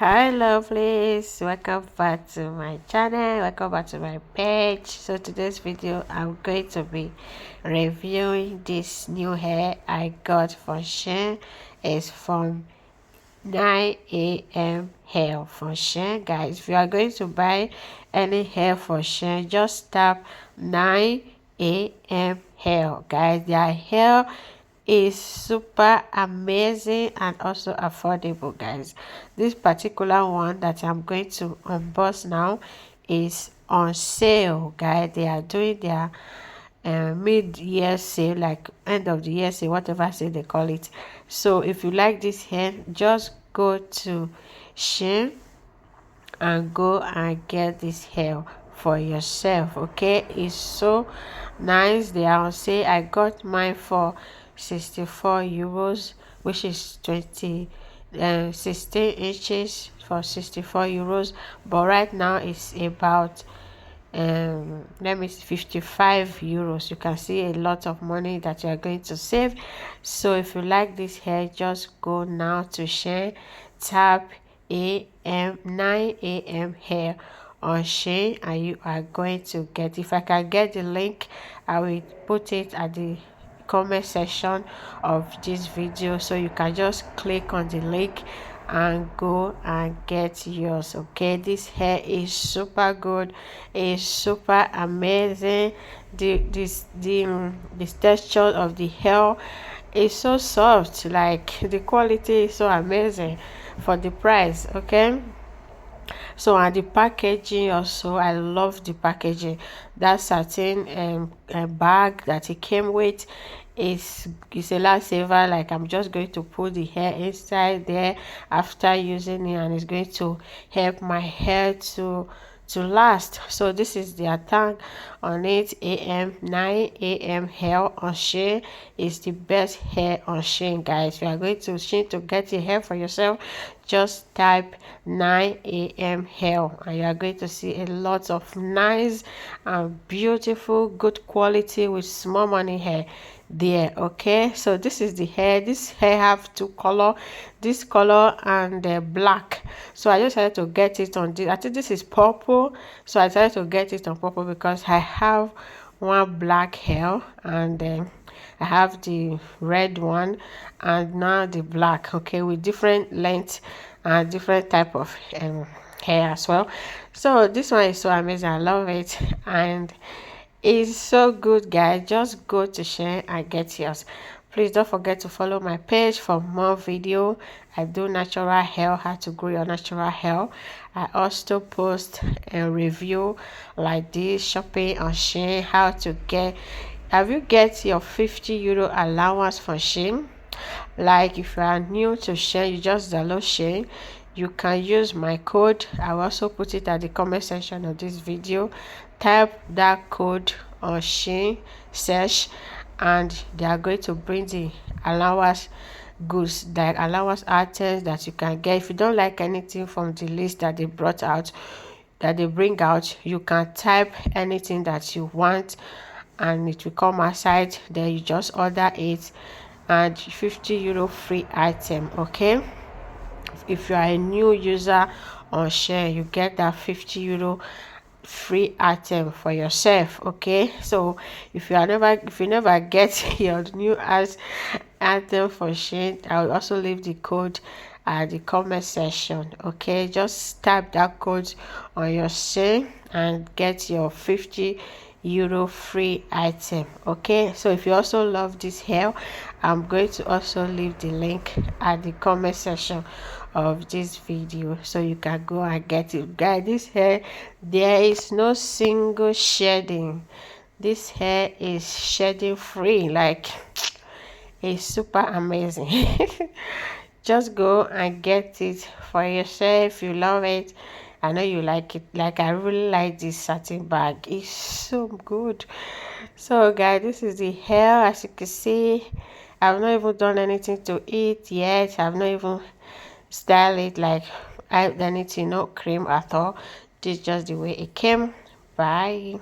Hi lovelies, welcome back to my channel, welcome back to my page. So today's video I'm going to be reviewing this new hair I got for Shein. It's from 9am hair for Shein. Guys, if you are going to buy any hair for Shein, just tap 9am hair. Guys, their hair is super amazing and also affordable. Guys, this particular one that I'm going to unbox now is on sale. Guys, they are doing their mid-year sale, like end of the year sale, whatever sale they call it. So if you like this hair, just go to Shein and go and get this hair for yourself. Okay, it's so nice. They are on sale. I got mine for 64 euros, which is 16 inches for 64 euros, but right now it's about let me see, 55 euros. You can see a lot of money that you are going to save. So if you like this hair, just go now to Shein, tap 9am hair on Shein, and you are going to get, if I can get the link, I will put it at the comment section of this video, so you can just click on the link and go and get yours. Okay, this hair is super good, it's super amazing. The texture of the hair is so soft, like the quality is so amazing for the price. Okay, so and the packaging also, I love the packaging. That certain bag that it came with is a lifesaver. Like, I'm just going to put the hair inside there after using it, and it's going to help my hair to last. So this is their tag on it. 9am hair on Shein is the best hair on Shein. Guys, if you are going to Shein to get your hair for yourself, just type 9am hair and you are going to see a lot of nice and beautiful, good quality with small money hair there. Okay, so this is the hair. This hair have two color, this color and black. So I just decided to get it on this. I think this is purple, so I decided to get it on purple because I have one black hair, and then I have the red one and now the black. Okay, with different length and different type of hair as well. So this one is so amazing, I love it, and it's so good. Guys, just go to Shein and get yours. Please don't forget to follow my page for more video. I do natural hair, how to grow your natural hair. I also post a review like this, shopping on Shein, how to get, have you get your 50 euro allowance for Shein. Like, if you are new to Shein, you just download Shein, you can use my code. I will also put it at the comment section of this video. Type that code on Shein search, and they are going to bring the allowance goods, like allowance items that you can get. If you don't like anything from the list that they brought out, that they bring out, you can type anything that you want and it will come outside. Then you just order it, and 50 euro free item. Okay, if you are a new user on Shein, you get that 50 euro free item for yourself. Okay, so if you never get your new as item for Shein, I will also leave the code at the comment section. Okay, just type that code on your Shein and get your 50 euro free item. Okay, so if you also love this hair, I'm going to also leave the link at the comment section of this video, so you can go and get it. Guys, this hair, there is no single shedding. This hair is shedding free, like it's super amazing. Just go and get it for yourself. You love it, I know you like it. Like, I really like this satin bag, it's so good. So guys, this is the hair. As you can see, I've not even done anything to it yet. I've not even style it, like I anything, no cream at all. This is just the way it came. Bye.